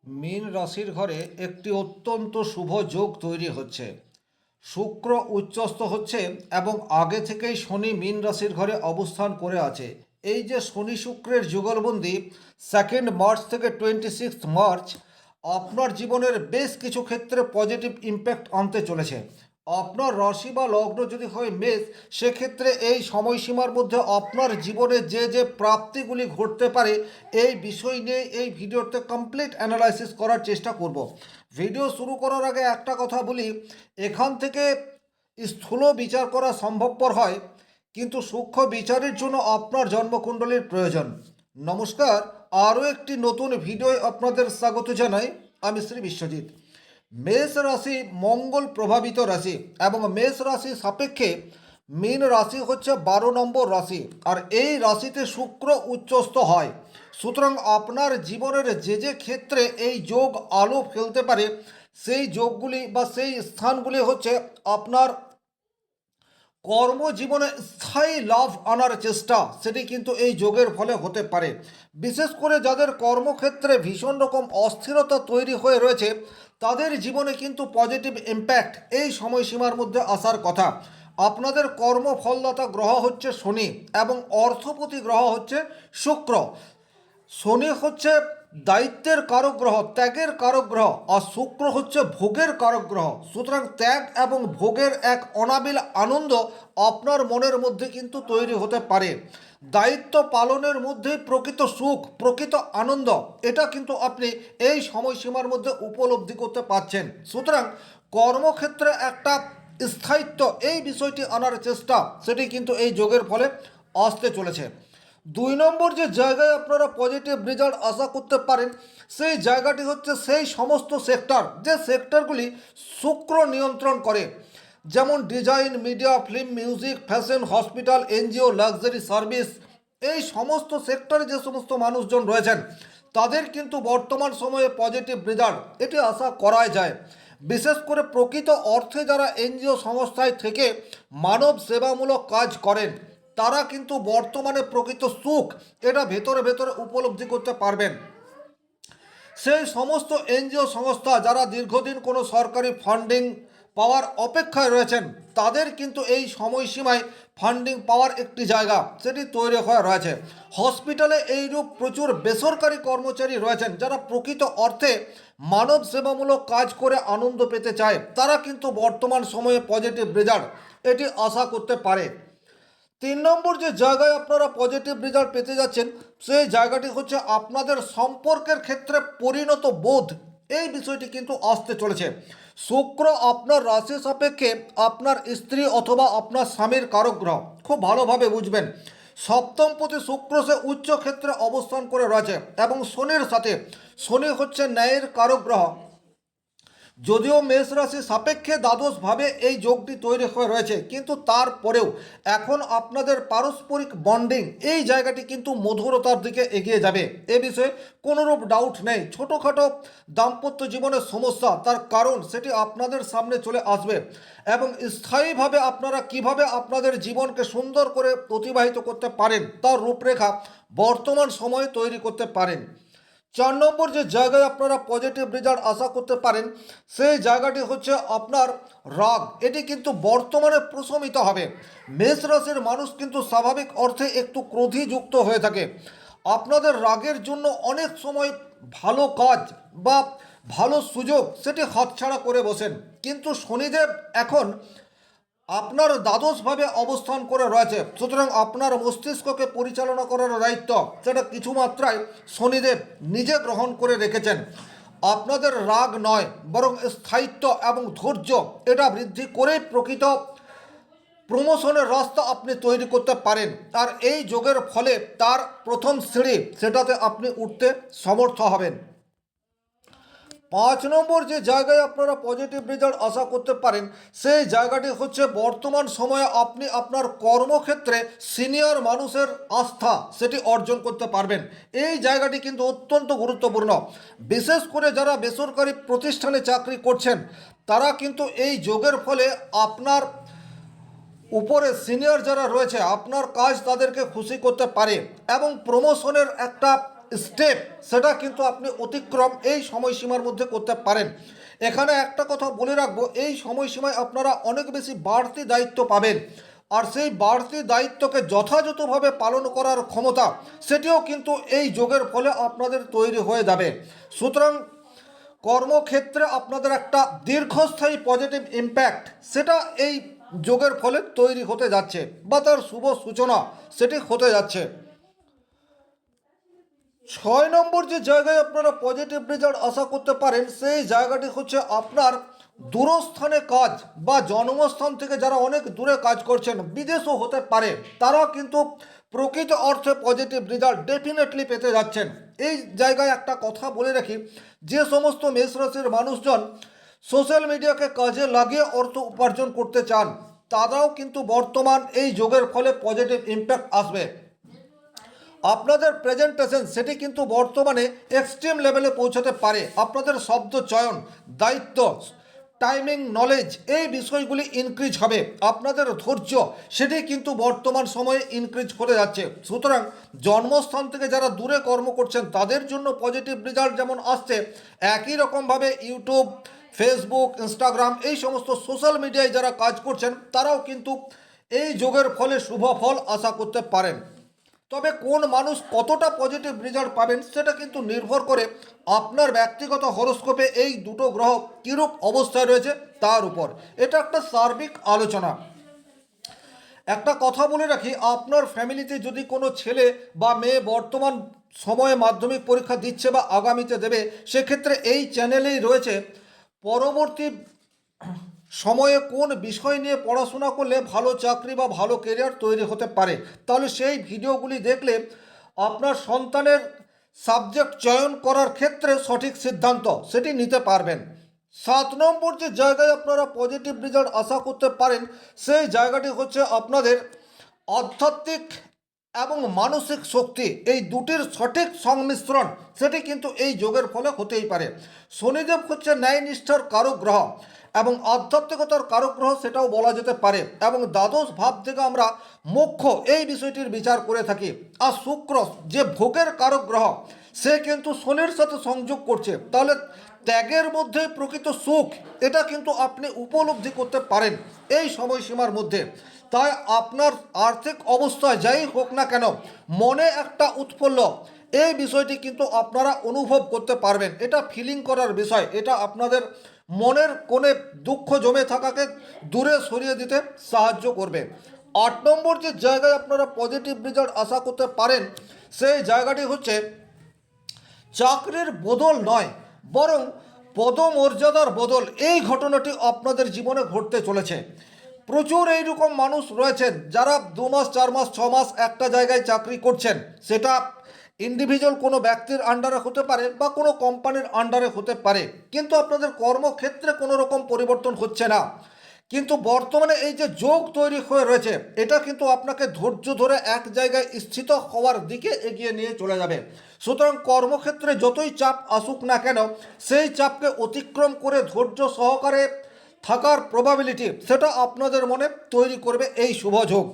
মীন রাশির ঘরে একটি অত্যন্ত শুভ যোগ তৈরি হচ্ছে। শুক্র উচ্চস্থ হচ্ছে এবং আগে থেকেই শনি মীন রাশির ঘরে অবস্থান করে আছে। এই যে শনি শুক্রের যুগলবন্দি 2 মার্চ থেকে 26 মার্চ আপনার জীবনের বেশ কিছু ক্ষেত্রে পজিটিভ ইম্প্যাক্ট আনতে চলেছে। আপনার রাশি বা লগ্ন যদি হয় মেষ, সেক্ষেত্রে এই সময়সীমার মধ্যে আপনার জীবনে যে যে প্রাপ্তিগুলি ঘটতে পারে এই বিষয় নিয়ে এই ভিডিওতে কমপ্লিট অ্যানালাইসিস করার চেষ্টা করব। ভিডিও শুরু করার আগে একটা কথা বলি, এখান থেকে স্থূল বিচার করা সম্ভবপর হয়, কিন্তু সূক্ষ্ম বিচারের জন্য আপনার জন্মকুণ্ডলীর প্রয়োজন। নমস্কার, আরও একটি নতুন ভিডিও আপনাদের স্বাগত জানাই। আমি শ্রী বিশ্বজিৎ। মেষ রাশি মঙ্গল প্রভাবিত রাশি এবং মেষ রাশি সাপেক্ষে মীন রাশি হচ্ছে 12 নম্বর রাশি, আর এই রাশিতে শুক্র উচ্চস্থ হয়। সুতরাং আপনার জীবনের যে যে ক্ষেত্রে এই যোগ আলো ফেলতে পারে সেই যোগগুলি বা সেই স্থানগুলি হচ্ছে আপনার কর্মজীবনে স্থায়ী লাভ আনার চেষ্টা, সেটি কিন্তু এই যোগের ফলে হতে পারে। বিশেষ করে যাদের কর্মক্ষেত্রে ভীষণ রকম অস্থিরতা তৈরি হয়ে রয়েছে তাদের জীবনে কিন্তু পজিটিভ ইম্প্যাক্ট এই সময়সীমার মধ্যে আসার কথা। আপনাদের কর্মফলদাতা গ্রহ হচ্ছে শনি এবং অর্থপতি গ্রহ হচ্ছে শুক্র। শনি হচ্ছে দায়িত্বের কারক গ্রহ, ত্যাগের কারক গ্রহ, আর শুক্র হচ্ছে ভোগের কারক গ্রহ। সুতরাং ত্যাগ এবং ভোগের এক অনাবিল আনন্দ আপনার মনের মধ্যে কিন্তু তৈরি হতে পারে। দায়িত্ব পালনের মধ্যেই প্রকৃত সুখ, প্রকৃত আনন্দ, এটা কিন্তু আপনি এই সময়সীমার মধ্যে উপলব্ধি করতে পারছেন। সুতরাং কর্মক্ষেত্রে একটা স্থায়িত্ব, এই বিষয়টি আনার চেষ্টা, সেটি কিন্তু এই যোগের ফলে আসতে চলেছে। 2 নম্বর যে জায়গায় আপনারা পজিটিভ রেজাল্ট আশা করতে পারেন সেই জায়গাটি হচ্ছে সেই সমস্ত সেক্টর যে সেক্টরগুলি শুক্র নিয়ন্ত্রণ করে, যেমন design, media, film, music, fashion, hospital, NGO, luxury service. এই সমস্ত সেক্টরে যে সমস্ত মানুষজন রয়েছেন তাদের কিন্তু বর্তমান সময়ে পজিটিভ রেজাল্ট এটি আশা করা যায়। বিশেষ করে প্রকৃত অর্থে যারা এনজিও সংস্থায় থেকে মানব সেবামূলক কাজ করেন তারা কিন্তু বর্তমানে প্রকৃত সুখ এটা ভেতরে ভেতরে উপলব্ধি করতে পারবেন। সেই সমস্ত এনজিও সংস্থা যারা দীর্ঘদিন কোনো সরকারি ফান্ডিং পাওয়ার অপেক্ষায় রয়েছেন তাদের কিন্তু এই সময়সীমায় ফান্ডিং পাওয়ার একটি জায়গা সেটি তৈরি হয়ে রয়েছে। হসপিটালে এইরূপ প্রচুর বেসরকারি কর্মচারী রয়েছেন যারা প্রকৃত অর্থে মানব সেবামূলক কাজ করে আনন্দ পেতে চায়, তারা কিন্তু বর্তমান সময়ে পজিটিভ রেজাল্ট এটি আশা করতে পারে। 3 নম্বর যে জায়গায় আপনারা পজিটিভ রেজাল্ট পেতে যাচ্ছেন সেই জায়গাটি হচ্ছে আপনাদের সম্পর্কের ক্ষেত্রে পরিণত বোধ, এই বিষয়টি কিন্তু আসতে চলেছে। শুক্র আপনার রাশি সাপেক্ষে আপনার স্ত্রী অথবা আপনার স্বামীর কারক গ্রহ, খুব ভালোভাবে বুঝবেন। সপ্তমপতি শুক্র সে উচ্চ ক্ষেত্রে অবস্থান করে রয়েছে এবং শনির সাথে, শনি হচ্ছে ন্যায়ের কারক গ্রহ। যদিও মেষ রাশি সাপেক্ষে দ্বাদশভাবে এই যোগটি তৈরি হয়ে রয়েছে, কিন্তু তারপরেও এখন আপনাদের পারস্পরিক বন্ডিং এই জায়গাটি কিন্তু মধুরতার দিকে এগিয়ে যাবে, এ বিষয়ে কোনোরূপ ডাউট নেই। ছোটোখাটো দাম্পত্য জীবনের সমস্যা তার কারণ সেটি আপনাদের সামনে চলে আসবে এবং স্থায়ীভাবে আপনারা কিভাবে আপনাদের জীবনকে সুন্দর করে অতিবাহিত করতে পারেন তার রূপরেখা বর্তমান সময়ে তৈরি করতে পারেন। 4 নম্বর যে জায়গায় আপনারা পজিটিভ রেজাল্ট আশা করতে পারেন সেই জায়গাটি হচ্ছে আপনার রাগ, এটি কিন্তু বর্তমানে প্রশমিত হবে। মেষ রাশির মানুষ কিন্তু স্বাভাবিক অর্থে একটু ক্রোধীযুক্ত হয়ে থাকে। আপনাদের রাগের জন্য অনেক সময় ভালো কাজ বা ভালো সুযোগ সেটি হাতছাড়া করে বসেন, কিন্তু শনিদেব এখন আপনার দ্বাদশভাবে অবস্থান করে রয়েছে। সুতরাং আপনার মস্তিষ্ককে পরিচালনা করার দায়িত্ব সেটা কিছু মাত্রায় শনিদেব নিজে গ্রহণ করে রেখেছেন। আপনাদের রাগ নয় বরং স্থায়িত্ব এবং ধৈর্য এটা বৃদ্ধি করে প্রকৃত প্রমোশনের রাস্তা আপনি তৈরি করতে পারেন, আর এই যোগের ফলে তার প্রথম সিঁড়ি সেটাতে আপনি উঠতে সমর্থ হবেন। 5 নম্বর যে জায়গায় আপনারা পজিটিভ রেজাল্ট আশা করতে পারেন সেই জায়গাটি হচ্ছে বর্তমান সময়ে আপনি আপনার কর্মক্ষেত্রে সিনিয়র মানুষের আস্থা সেটি অর্জন করতে পারবেন। এই জায়গাটি কিন্তু অত্যন্ত গুরুত্বপূর্ণ। বিশেষ করে যারা বেসরকারি প্রতিষ্ঠানে চাকরি করছেন তারা কিন্তু এই যোগের ফলে আপনার উপরে সিনিয়র যারা রয়েছে আপনার কাজ তাদেরকে খুশি করতে পারে এবং প্রমোশনের একটা স্টেপ সেটা কিন্তু আপনি অতিক্রম এই সময়সীমার মধ্যে করতে পারেন। এখানে একটা কথা বলে রাখবো, এই সময়সীমায় আপনারা অনেক বেশি বাড়তি দায়িত্ব পাবেন, আর সেই বাড়তি দায়িত্বকে যথাযথভাবে পালন করার ক্ষমতা সেটিও কিন্তু এই যোগের ফলে আপনাদের তৈরি হয়ে যাবে। সুতরাং কর্মক্ষেত্রে আপনাদের একটা দীর্ঘস্থায়ী পজিটিভ ইম্প্যাক্ট সেটা এই যোগের ফলে তৈরি হতে যাচ্ছে, বা তার শুভ সূচনা সেটি হতে যাচ্ছে। 6 নম্বর যে জায়গায় আপনারা পজিটিভ রেজাল্ট আশা করতে পারেন, সেই জায়গাটি হচ্ছে আপনার দূরস্থানে কাজ বা জন্মস্থান থেকে যারা অনেক দূরে কাজ করছেন, বিদেশও হতে পারে, তারা কিন্তু প্রকৃত অর্থে পজিটিভ রেজাল্ট ডেফিনেটলি পেতে যাচ্ছেন। এই জায়গায় একটা কথা বলে রাখি, যে সমস্ত মেষ রাশির মানুষজন সোশ্যাল মিডিয়াকে কাজে লাগিয়ে অর্থ উপার্জন করতে চান, তারাও কিন্তু বর্তমান এই যোগের ফলে পজিটিভ ইম্প্যাক্ট আসবে। আপনাদের প্রেজেন্টেশন সেটি কিন্তু বর্তমানে এক্সট্রিম লেভেলে পৌঁছাতে পারে। আপনাদের শব্দ চয়ন, দায়িত্ব, টাইমিং, নলেজ, এই বিষয়গুলি ইনক্রিজ হবে। আপনাদের ধৈর্য সেটি কিন্তু বর্তমান সময়ে ইনক্রিজ করে যাচ্ছে। সুতরাং জন্মস্থান থেকে যারা দূরে কর্ম করছেন তাদের জন্য পজিটিভ রেজাল্ট যেমন আসছে, একই রকমভাবে ইউটিউব, ফেসবুক, ইনস্টাগ্রাম এই সমস্ত সোশ্যাল মিডিয়ায় যারা কাজ করছেন তারাও কিন্তু এই যোগের ফলে শুভ ফল আশা করতে পারেন। তবে কোন মানুষ কতটা পজিটিভ রেজাল্ট পাবেন সেটা কিন্তু নির্ভর করে আপনার ব্যক্তিগত হরোস্কোপে এই দুটো গ্রহ কীরূপ অবস্থায় রয়েছে তার উপর। এটা একটা সার্বিক আলোচনা। একটা কথা বলে রাখি, আপনার ফ্যামিলিতে যদি কোনো ছেলে বা মেয়ে বর্তমান সময়ে মাধ্যমিক পরীক্ষা দিচ্ছে বা আগামীতে দেবে, সেক্ষেত্রে এই চ্যানেলেই রয়েছে পরবর্তী সময়ে কোন বিষয় নিয়ে পড়াশোনা করলে ভালো চাকরি বা ভালো কেরিয়ার তৈরি হতে পারে। তাহলে সেই ভিডিওগুলি দেখলে আপনার সন্তানের সাবজেক্ট চয়ন করার ক্ষেত্রে সঠিক সিদ্ধান্ত সেটি নিতে পারবেন। 7 নম্বর যে জায়গায় আপনারা পজিটিভ রেজাল্ট আশা করতে পারেন, সেই জায়গাটি হচ্ছে আপনাদের আধ্যাত্মিক এবং মানসিক শক্তি, এই দুটির সঠিক সংমিশ্রণ সেটি কিন্তু এই যোগের ফলে হতেই পারে। শনিদেব হচ্ছে ন্যায় নিষ্ঠার কারক গ্রহ এবং আধ্যাত্মিকতার কারক গ্রহ সেটাও বলা যেতে পারে, এবং দ্বাদশ ভাব থেকে আমরা মোক্ষ এই বিষয়টির বিচার করে থাকি। আর শুক্র যে ভোগের কারক গ্রহ, সে কিন্তু শনির সাথে সংযোগ করছে। তাহলে ত্যাগের মধ্যে প্রকৃত সুখ এটা কিন্তু আপনি উপলব্ধি করতে পারেন এই সময়সীমার মধ্যে। তাই আপনার আর্থিক অবস্থা যাই হোক না কেন, মনে একটা উৎফুল্ল এই বিষয়টি কিন্তু আপনারা অনুভব করতে পারবেন। এটা ফিলিং করার বিষয়, এটা আপনাদের মনের কোণে দুঃখ জমে থাকাকে দূরে সরিয়ে দিতে সাহায্য করবে। 8 নম্বর যে জায়গায় আপনারা পজিটিভ রেজাল্ট আশা করতে পারেন, সেই জায়গাটি হচ্ছে চাকরির বদল নয়, বরং পদমর্যাদার বদল। এই ঘটনাটি আপনাদের জীবনে ঘটতে চলেছে। প্রচুর এইরকম মানুষ রয়েছেন যারা 2 মাস 4 মাস 6 মাস একটা জায়গায় চাকরি করছেন, সেটা ইন্ডিভিজুয়াল কোনো ব্যক্তির আন্ডারে হতে পারে বা কোনো কোম্পানির আন্ডারে হতে পারে, কিন্তু আপনাদের কর্মক্ষেত্রে কোনো রকম পরিবর্তন হচ্ছে না। কিন্তু বর্তমানে এই যে যোগ তৈরি হয়ে রয়েছে, এটা কিন্তু আপনাকে ধৈর্য ধরে এক জায়গায় স্থিত হওয়ার দিকে এগিয়ে নিয়ে চলে যাবে। সুতরাং কর্মক্ষেত্রে যতই চাপ আসুক না কেন, সেই চাপকে অতিক্রম করে ধৈর্য সহকারে থাকার প্রবাবিলিটি সেটা আপনাদের মনে তৈরি করবে এই শুভ যোগ।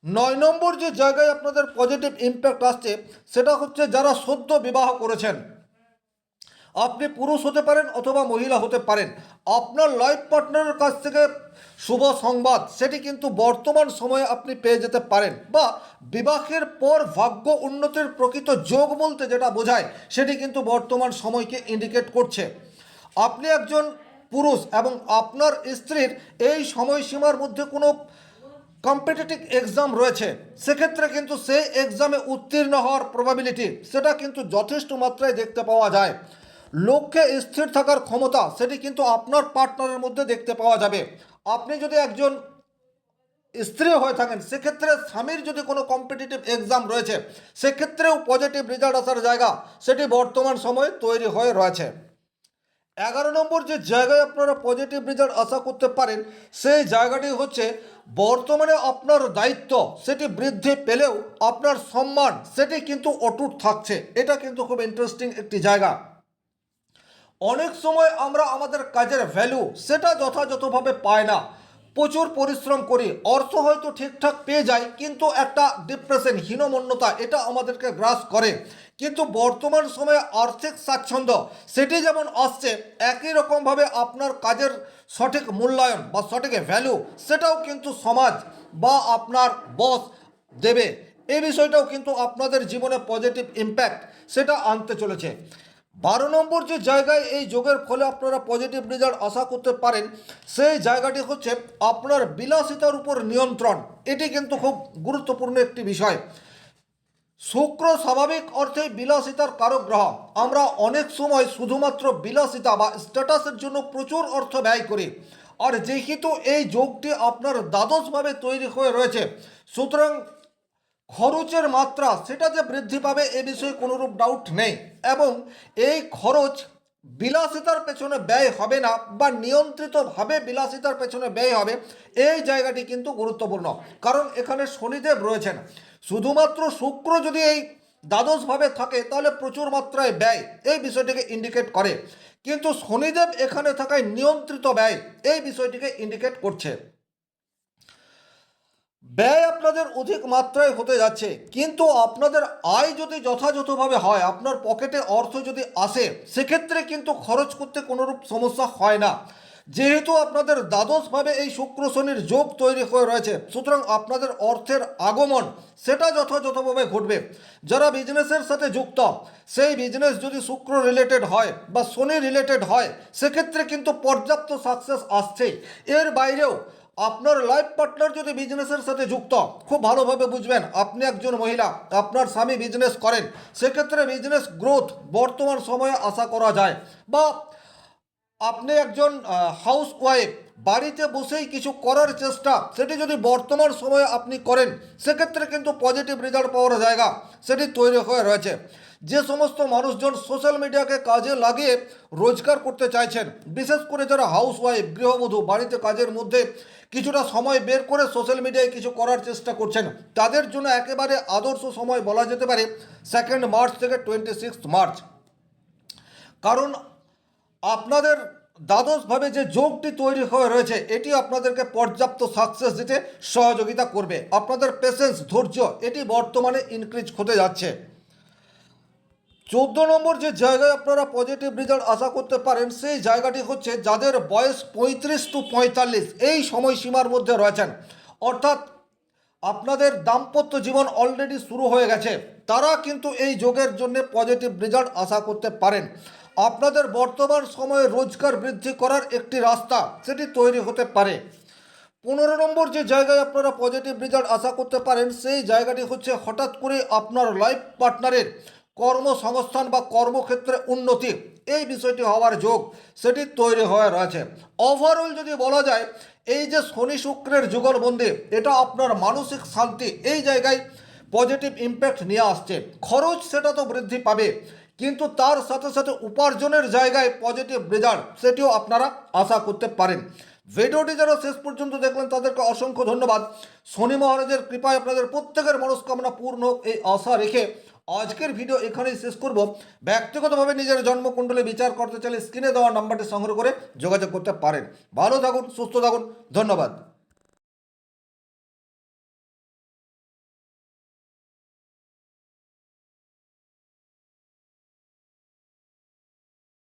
9 নম্বর যে জায়গায় আপনাদের পজিটিভ ইম্প্যাক্ট আসছে, সেটা হচ্ছে যারা সদ্য বিবাহ করেছেন। আপনি পুরুষ হতে পারেন অথবা মহিলা হতে পারেন, আপনার লাইফ পার্টনারের কাছ থেকে শুভ সংবাদ সেটি কিন্তু বর্তমান সময়ে আপনি পেয়ে যেতে পারেন, বা বিবাহের পর ভাগ্য উন্নতির প্রকৃত যোগ বলতে যেটা বোঝায় সেটি কিন্তু বর্তমান সময়কে ইন্ডিকেট করছে। আপনি একজন পুরুষ এবং আপনার স্ত্রীর এই সময়সীমার মধ্যে কোনো কম্পিটিটিভ এক্সাম রয়েছে, সেক্ষেত্রে কিন্তু সেই এক্সামে উত্তীর্ণ হওয়ার প্রবাবিলিটি সেটা কিন্তু যথেষ্ট মাত্রায় দেখতে পাওয়া যায়। লক্ষ্যে স্থির থাকার ক্ষমতা সেটি কিন্তু আপনার পার্টনারের মধ্যে দেখতে পাওয়া যাবে। আপনি যদি একজন স্ত্রী হয়ে থাকেন, সেক্ষেত্রে স্বামীর যদি কোনো কম্পিটিটিভ এক্সাম রয়েছে, সেক্ষেত্রেও পজিটিভ রেজাল্ট আসার জায়গা সেটি বর্তমান সময়ে তৈরি হয়ে রয়েছে। 11 নম্বর যে জায়গায় আপনারা পজিটিভ রেজাল্ট আশা করতে পারেন, সেই জায়গাটি হচ্ছে বর্তমানে আপনার দায়িত্ব সেটি বৃদ্ধি পেলেও আপনার সম্মান সেটি কিন্তু অটুট থাকছে। এটা কিন্তু খুব ইন্টারেস্টিং একটি জায়গা। অনেক সময় আমরা আমাদের কাজের ভ্যালু সেটা যথাযথভাবে পাই না। প্রচুর পরিশ্রম করি, অর্থ হয়তো ঠিকঠাক পেয়ে যাই, কিন্তু একটা ডিপ্রেশন, হীনমন্যতা এটা আমাদেরকে গ্রাস করে। কিন্তু বর্তমান সময়ে আর্থিক স্বাচ্ছন্দ্য সেটি যেমন আসছে, একই রকমভাবে আপনার কাজের সঠিক মূল্যায়ন বা সঠিক ভ্যালু সেটাও কিন্তু সমাজ বা আপনার বস দেবে। এই বিষয়টাও কিন্তু আপনাদের জীবনে পজিটিভ ইম্প্যাক্ট সেটা আনতে চলেছে। 12 নম্বর যে জায়গায় এই যোগের ফলে আপনারা পজিটিভ রেজাল্ট আশা করতে পারেন, সেই জায়গাটি হচ্ছে আপনার বিলাসিতার উপর নিয়ন্ত্রণ। এটি কিন্তু খুব গুরুত্বপূর্ণ একটি বিষয়। শুক্র স্বাভাবিক অর্থে বিলাসিতার কারক গ্রহ। আমরা অনেক সময় শুধুমাত্র বিলাসিতা বা স্ট্যাটাসের জন্য প্রচুর অর্থ ব্যয় করি। আর যেহেতু এই যোগটি আপনার দ্বাদশভাবে তৈরি হয়ে রয়েছে, সুতরাং খরচের মাত্রা সেটা যে বৃদ্ধি পাবে এ বিষয়ে কোনোরূপ ডাউট নেই। এবং এই খরচ বিলাসিতার পেছনে ব্যয় হবে না বা নিয়ন্ত্রিতভাবে বিলাসিতার পেছনে ব্যয় হবে, এই জায়গাটি কিন্তু গুরুত্বপূর্ণ। কারণ এখানে শনিদেব রয়েছেন। শুধুমাত্র শুক্র যদি এই দ্বাদশভাবে থাকে তাহলে প্রচুর মাত্রায় ব্যয় এই বিষয়টিকে ইন্ডিকেট করে, কিন্তু শনিদেব এখানে থাকায় নিয়ন্ত্রিত ব্যয় এই বিষয়টিকে ইন্ডিকেট করছে। ব্যয় আপনাদের অধিক মাত্রায় হতে যাচ্ছে, কিন্তু আপনাদের আয় যদি যথাযথভাবে হয়, আপনার পকেটে অর্থ যদি আসে, সেক্ষেত্রে কিন্তু খরচ করতে কোনোরূপ সমস্যা হয় না। যেহেতু আপনাদের দ্বাদশভাবে এই শুক্র শনির যোগ তৈরি হয়ে রয়েছে, সুতরাং আপনাদের অর্থের আগমন সেটা যথাযথভাবে ঘটবে। যারা বিজনেসের সাথে যুক্ত, সেই বিজনেস যদি শুক্র রিলেটেড হয় বা শনি রিলেটেড হয়, সেক্ষেত্রে কিন্তু পর্যাপ্ত সাকসেস আসছে। এর বাইরেও আপনার লাইফ পার্টনার যদি বিজনেসের সাথে যুক্ত, খুব ভালোভাবে বুঝবেন, আপনি একজন মহিলা, আপনার স্বামী বিজনেস করেন, সেক্ষেত্রে বিজনেস গ্রোথ বর্তমান সময়ে আশা করা যায়। বা আপনি একজন হাউস ওয়াইফ, বাড়িতে বসেই কিছু করার চেষ্টা, সেটি যদি বর্তমান সময়ে আপনি করেন, সেক্ষেত্রে কিন্তু পজিটিভ রেজাল্ট পাওয়ার জায়গা সেটি তৈরি হয়ে রয়েছে। যে সমস্ত মানুষজন সোশ্যাল মিডিয়াকে কাজে লাগিয়ে রোজগার করতে চাইছেন, বিশেষ করে যারা হাউস ওয়াইফ, গৃহবধূ, বাড়িতে কাজের মধ্যে কিছুটা সময় বের করে সোশ্যাল মিডিয়ায় কিছু করার চেষ্টা করছেন, তাদের জন্য একেবারে আদর্শ সময় বলা যেতে পারে 2 মার্চ থেকে 26 মার্চ। কারণ আপনাদের দ্বাদশভাবে যে যোগটি তৈরি হয়ে রয়েছে, এটি আপনাদেরকে পর্যাপ্ত সাকসেস দিতে সহযোগিতা করবে। আপনাদের পেশেন্স, ধৈর্য এটি বর্তমানে ইনক্রিজ হতে যাচ্ছে। 14 নম্বর যে জায়গায় আপনারা পজিটিভ রেজাল্ট আশা করতে পারেন, সেই জায়গাটি হচ্ছে যাদের বয়স 35 টু 45 এই সময়সীমার মধ্যে রয়েছেন, অর্থাৎ আপনাদের দাম্পত্য জীবন অলরেডি শুরু হয়ে গেছে, তারা কিন্তু এই যোগের জন্য পজিটিভ রেজাল্ট আশা করতে পারেন। আপনাদের বর্তমান সময়ে রোজগার বৃদ্ধি করার একটি রাস্তা সেটি তৈরি হতে পারে। 15 নম্বর যে জায়গায় আপনারা পজিটিভ রেজাল্ট আশা করতে পারেন, সেই জায়গাটি হচ্ছে হঠাৎ করে আপনার লাইফ পার্টনারের কর্মসংস্থান বা কর্মক্ষেত্রে উন্নতি, এই বিষয়টি হওয়ার যোগ সেটি তৈরি হয়ে রয়েছে। ওভারঅল যদি বলা যায়, এই যে শনি শুক্রের যুগলবন্দি, এটা আপনার মানসিক শান্তি এই জায়গায় পজিটিভ ইম্প্যাক্ট নিয়ে আসছে। খরচ সেটা তো বৃদ্ধি পাবে, কিন্তু তার সাথে সাথে উপার্জনের জায়গায় পজিটিভ রেজাল্ট সেটিও আপনারা আশা করতে পারেন। ভিডিওটি যারা শেষ পর্যন্ত দেখলেন তাদেরকে অসংখ্য ধন্যবাদ। শনি মহারাজের কৃপায় আপনাদের প্রত্যেকের মনস্কামনা পূর্ণ হোক এই আশা রেখে আজকের ভিডিও এখানেই শেষ করব। ব্যক্তিগতভাবে নিজের জন্মকুণ্ডলী বিচার করতে চাইলে স্ক্রিনে দেওয়া নাম্বারটি সংগ্রহ করে যোগাযোগ করতে পারেন। ভালো থাকুন, সুস্থ থাকুন, ধন্যবাদ।